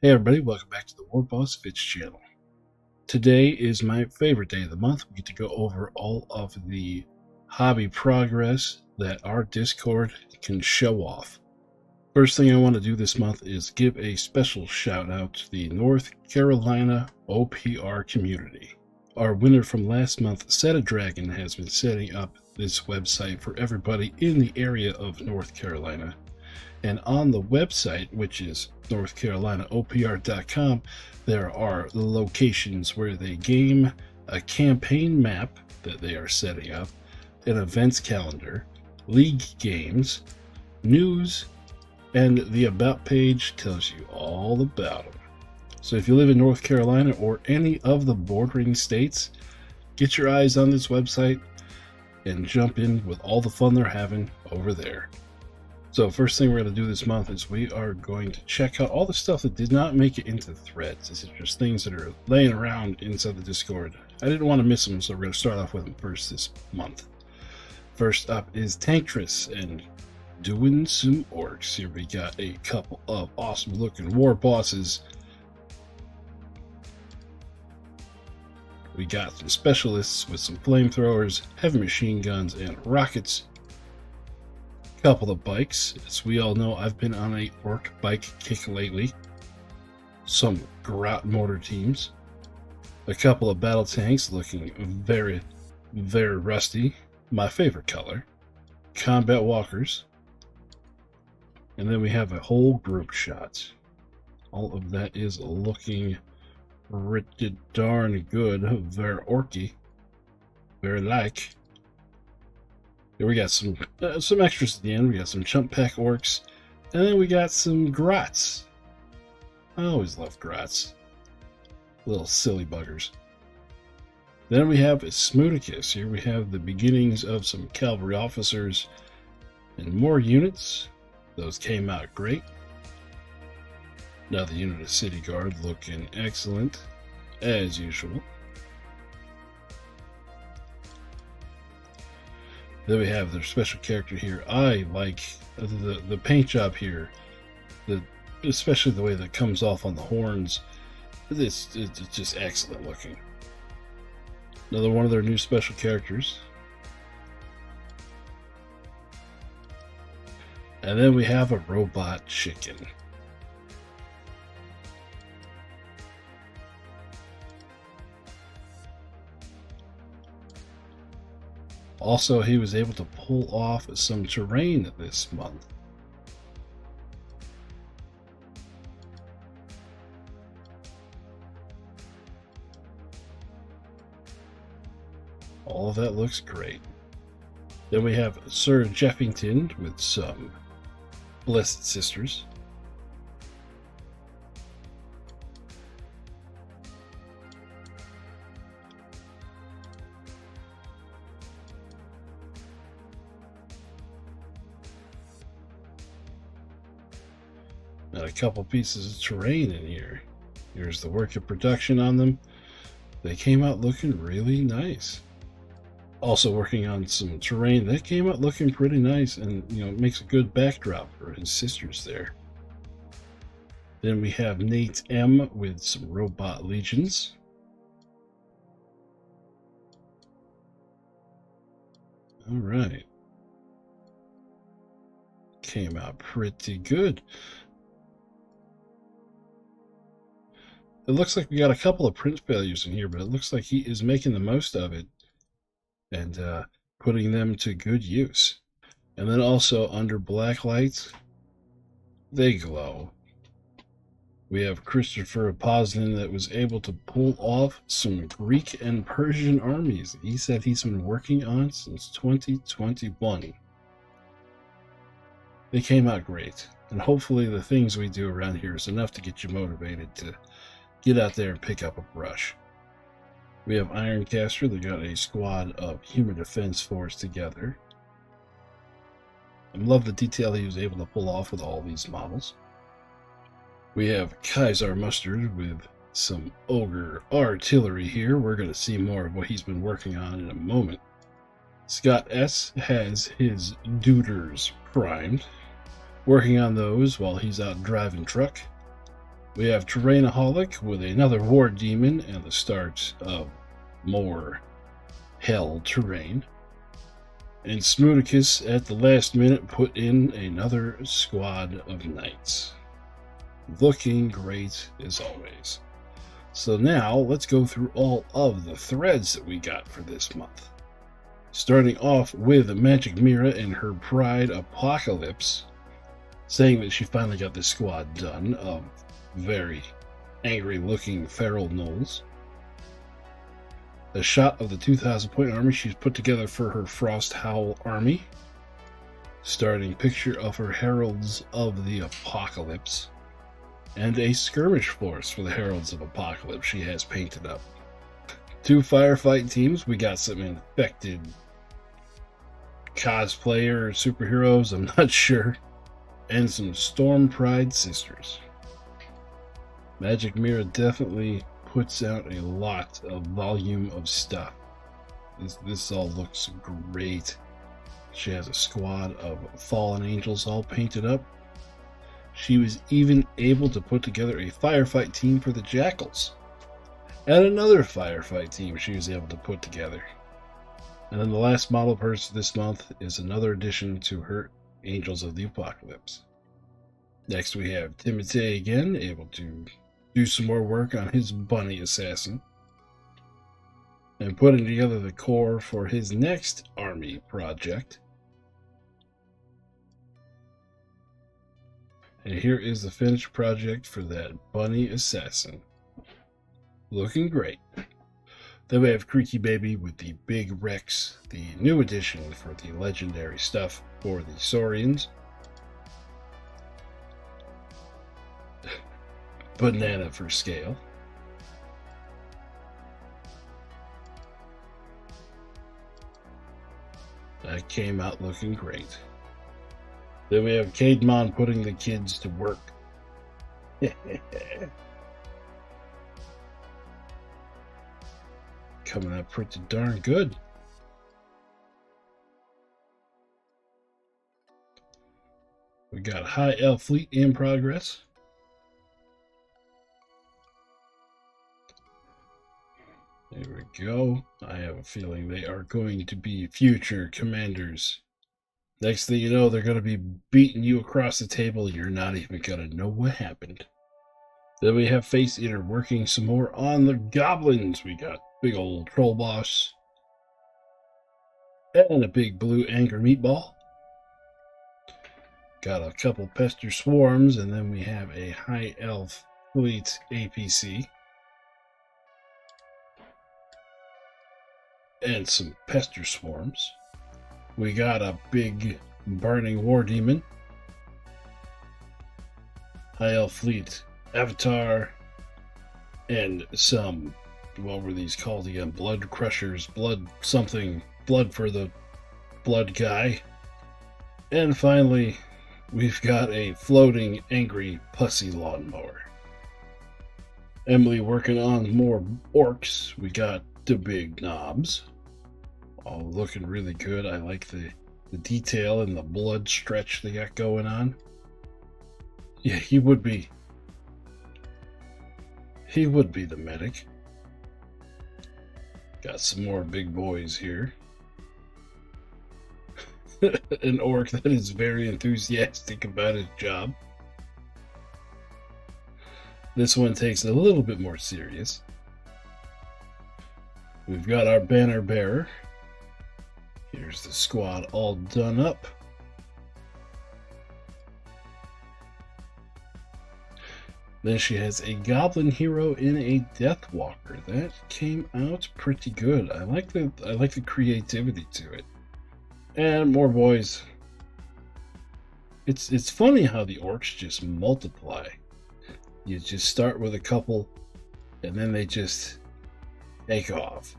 Hey everybody, welcome back to the warbossfitz channel. Today is my favorite day of the month. We get to go over all of the hobby progress that our Discord can show off. First thing I want to do this month is give a special shout out to the North Carolina OPR community. Our winner from last month, Set a Dragon, has been setting up this website for everybody in the area of North Carolina. And on the website, which is northcarolinaopr.com, there are locations where they game a campaign map that they are setting up, an events calendar, league games, news, and the About page tells you all about them. So if you live in North Carolina or any of the bordering states, get your eyes on this website and jump in with all the fun they're having over there. So first thing we're going to do this month is we are going to check out all the stuff that did not make it into threads. This is just things that are laying around inside the Discord. I didn't want to miss them, so we're going to start off with them first this month. First up is Tanctress and doing some orcs. Here we got a couple of awesome looking war bosses. We got some specialists with some flamethrowers, heavy machine guns, and rockets. Couple of bikes. As we all know, I've been on a orc bike kick lately. Some Grot motor teams. A couple of battle tanks looking very, very rusty. My favorite color. Combat walkers. And then we have a whole group shot. All of that is looking pretty darn good. Very orky. Very like. Here we got some extras at the end. We got some chump pack orcs, and then we got some grots. I always love grots. Little silly buggers. Then we have a Smooticus. Here we have the beginnings of some cavalry officers and more units. Those came out great. Another unit of City Guard looking excellent, as usual. Then we have their special character here. I like the paint job here, especially the way that comes off on the horns. It's just excellent looking. Another one of their new special characters. And then we have a robot chicken. Also, he was able to pull off some terrain this month. All of that looks great. Then we have Sir Jeffington with some Blessed Sisters. And a couple pieces of terrain in here. Here's the work of production on them. They came out looking really nice. Also working on some terrain that came out looking pretty nice, and makes a good backdrop for his sisters there. Then we have Nate M with some robot legions. All right. Came out pretty good. It looks like we got a couple of print failures in here, but it looks like he is making the most of it and putting them to good use. And then also under black lights, they glow. We have Christopher Posnan that was able to pull off some Greek and Persian armies. He said he's been working on since 2021. They came out great, and hopefully the things we do around here is enough to get you motivated to get out there and pick up a brush. We have Ironcaster. They got a squad of human defense force together. I love the detail he was able to pull off with all these models. We have Kaiser Mustard with some ogre artillery here. We're going to see more of what he's been working on in a moment. Scott S. has his Duders primed, working on those while he's out driving truck. We have Terrainaholic with another war demon and the start of more hell terrain. And Smooticus at the last minute put in another squad of knights. Looking great as always. So now let's go through all of the threads that we got for this month. Starting off with Magic Mira and her Pride Apocalypse, saying that she finally got this squad done of very angry looking feral gnolls. A shot of the 2,000 point army she's put together for her Frost Howl army. Starting picture of her Heralds of the Apocalypse. And a skirmish force for the Heralds of Apocalypse she has painted up. 2 firefight teams. We got some infected cosplayer superheroes, I'm not sure. And some Storm Pride sisters. Magic Mira definitely puts out a lot of volume of stuff. This all looks great. She has a squad of fallen angels all painted up. She was even able to put together a firefight team for the Jackals. And another firefight team she was able to put together. And then the last model of hers this month is another addition to her Angels of the Apocalypse. Next we have Timotei again, able to do some more work on his bunny assassin. And putting together the core for his next army project. And here is the finished project for that bunny assassin. Looking great. Then we have Creaky Baby with the Big Rex, the new addition for the legendary stuff for the Saurians. Banana for scale. That came out looking great. Then we have Cademon putting the kids to work. Coming out pretty darn good. We got a High Elf fleet in progress. There we go. I have a feeling they are going to be future commanders. Next thing you know, they're going to be beating you across the table. You're not even going to know what happened. Then we have Face Eater working some more on the goblins. We got big old troll boss. And a big blue anger meatball. Got a couple pester swarms. And then we have a high elf fleet APC. And some pester swarms. We got a big burning war demon. High elf fleet avatar. And some, what were these called again? Blood crushers, blood something, blood for the blood guy. And finally, we've got a floating angry pussy lawnmower. Emily working on more orcs. We got the big knobs. All looking really good. I like the detail and the blood stretch they got going on. Yeah, he would be the medic. Got some more big boys here. An orc that is very enthusiastic about his job. This one takes it a little bit more serious. We've got our banner bearer. Here's the squad all done up. Then she has a goblin hero in a death walker. That came out pretty good. I like the creativity to it. And more boys. It's funny how the orcs just multiply. You just start with a couple and then they just take off.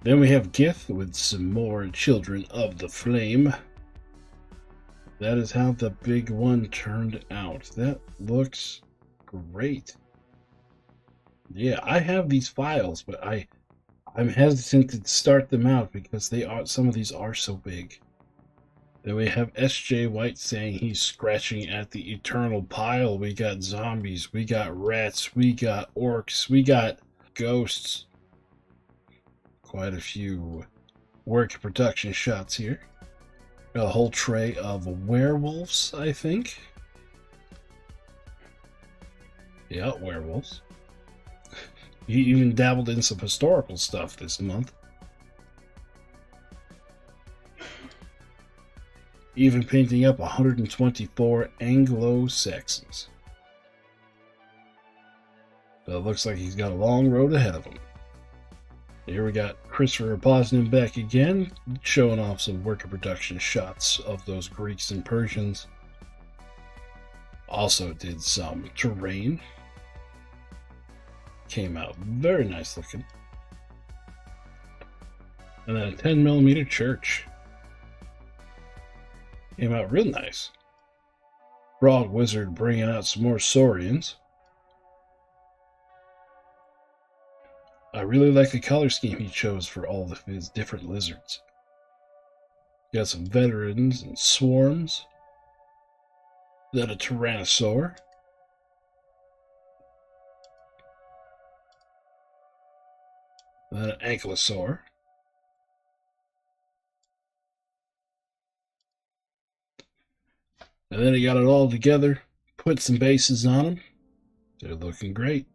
Then we have Gith with some more Children of the Flame. That is how the big one turned out. That looks great. Yeah, I have these files, but I'm hesitant to start them out because some of these are so big. Then we have SJ White saying he's scratching at the eternal pile. We got zombies, we got rats, we got orcs, we got ghosts. Quite a few work production shots here. Got a whole tray of werewolves, I think. Yeah, werewolves. He even dabbled in some historical stuff this month. Even painting up 124 Anglo-Saxons. So it looks like he's got a long road ahead of him. Here we got Christopher Posnan back again, showing off some worker production shots of those Greeks and Persians. Also did some terrain. Came out very nice looking. And then a 10mm church. Came out real nice. Broad Wizard bringing out some more Saurians. I really like the color scheme he chose for all of his different lizards. Got some veterans and swarms. Then a Tyrannosaur. Then an Ankylosaur. And then he got it all together, put some bases on them. They're looking great.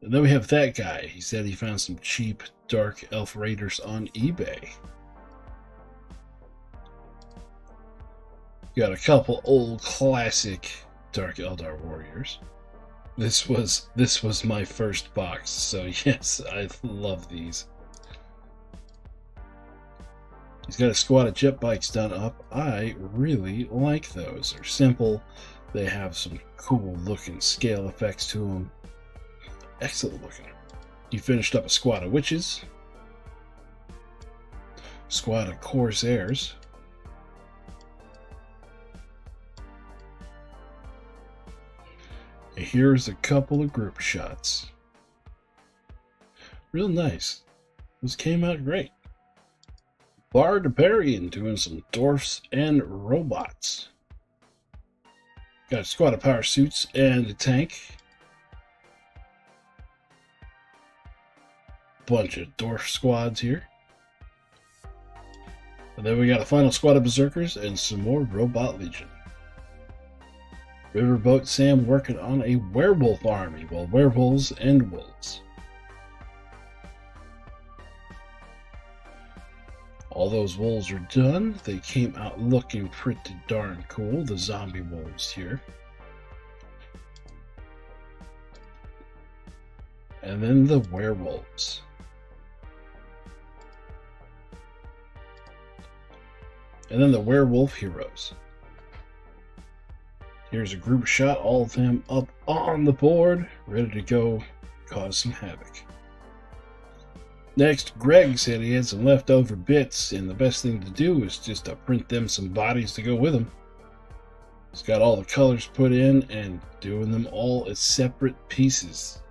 And then we have that guy. He said he found some cheap Dark Elf Raiders on eBay. Got a couple old classic Dark Eldar Warriors. This was my first box, so yes, I love these. He's got a squad of jet bikes done up. I really like those. They're simple. They have some cool looking scale effects to them. Excellent looking. He finished up a squad of witches. Squad of corsairs. And here's a couple of group shots. Real nice. This came out great. Barbarian doing some dwarfs and robots. Got a squad of power suits and a tank. Bunch of dwarf squads here. And then we got a final squad of berserkers and some more robot legion. Riverboat Sam working on a werewolf army. Well, werewolves and wolves. All those wolves are done. They came out looking pretty darn cool. The zombie wolves here. And then the werewolves. And then the werewolf heroes. Here's a group shot, all of them up on the board, ready to go cause some havoc. Next, Greg said he had some leftover bits, and the best thing to do is just to print them some bodies to go with them. He's got all the colors put in and doing them all as separate pieces.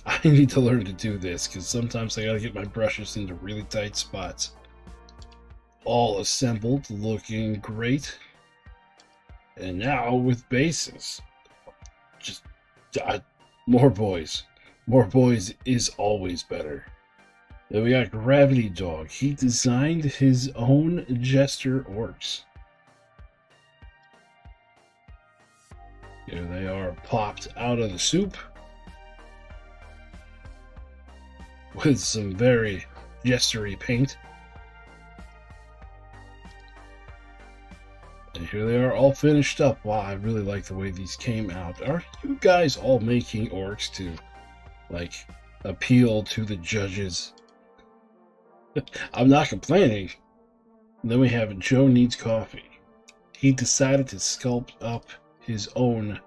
I need to learn to do this because sometimes I gotta get my brushes into really tight spots. All assembled, looking great. And now with bases. Just more boys. More boys is always better. Then we got Gravity Dog. He designed his own Jester Orcs. Here they are popped out of the soup. With some very jestery paint. And here they are all finished up. Wow, I really like the way these came out. Are you guys all making orcs to, like, appeal to the judges? I'm not complaining. And then we have Joe Needs Coffee. He decided to sculpt up his own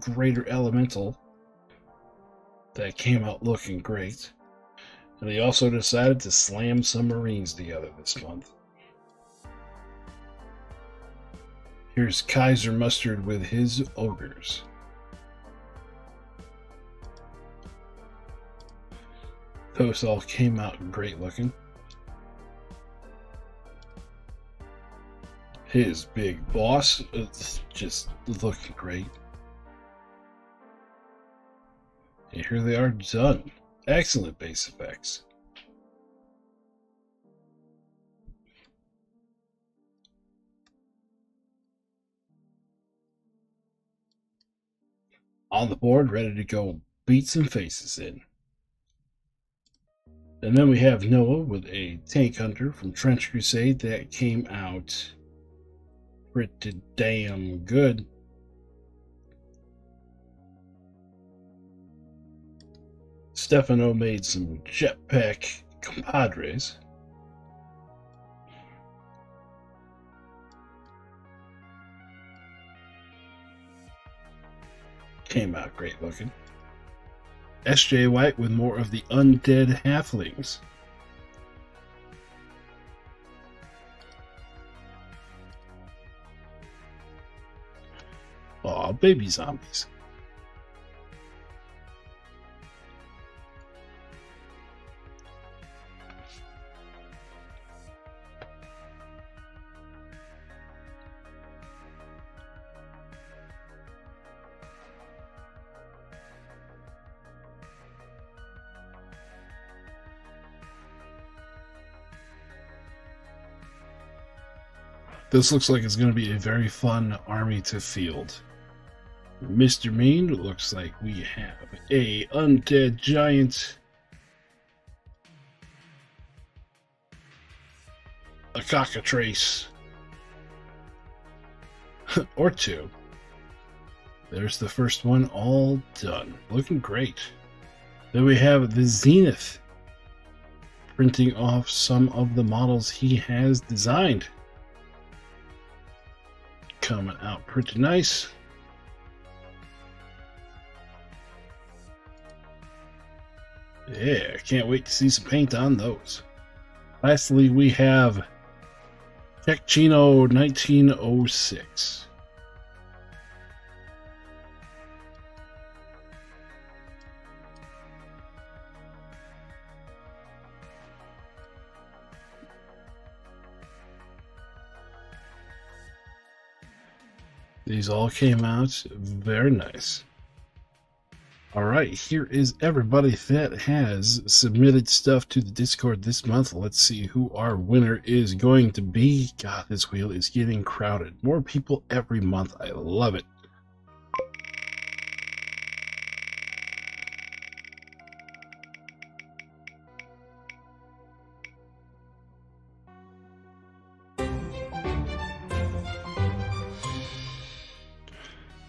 greater elemental that came out looking great. And he also decided to slam some Marines together this month. Here's Kaiser Mustard with his ogres. Those all came out great looking. His big boss, it's just looking great. And here they are done. Excellent base effects. On the board, ready to go beat some faces in. And then we have Noah with a Tank Hunter from Trench Crusade that came out pretty damn good. Stefano made some jetpack compadres. Came out great looking. SJ White with more of the undead halflings. Aw, baby zombies. This looks like it's going to be a very fun army to field. Mr. Mean, looks like we have a undead giant, a cockatrice, or two. There's the first one all done. Looking great. Then we have the Zenith, printing off some of the models he has designed. Coming out pretty nice. Yeah, can't wait to see some paint on those. Lastly, we have Chino 1906. These all came out very nice. Alright, here is everybody that has submitted stuff to the Discord this month. Let's see who our winner is going to be. God, this wheel is getting crowded. More people every month. I love it.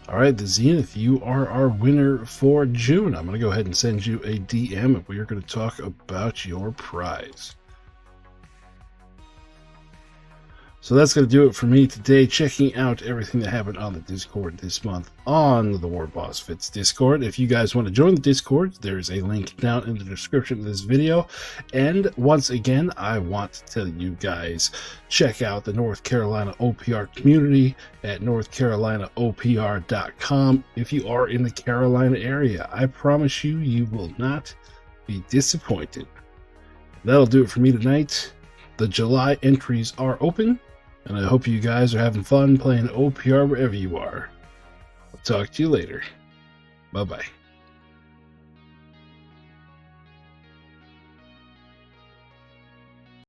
Alright, the Zenith, you are our winner for June. I'm going to go ahead and send you a DM and we are going to talk about your prize. So that's going to do it for me today, checking out everything that happened on the Discord this month on the warbossfitz Discord. If you guys want to join the Discord, there's a link down in the description of this video. And once again, I want to tell you guys, check out the North Carolina OPR community at northcarolinaopr.com. If you are in the Carolina area, I promise you, you will not be disappointed. That'll do it for me tonight. The July entries are open. And I hope you guys are having fun playing OPR wherever you are. I'll talk to you later. Bye-bye.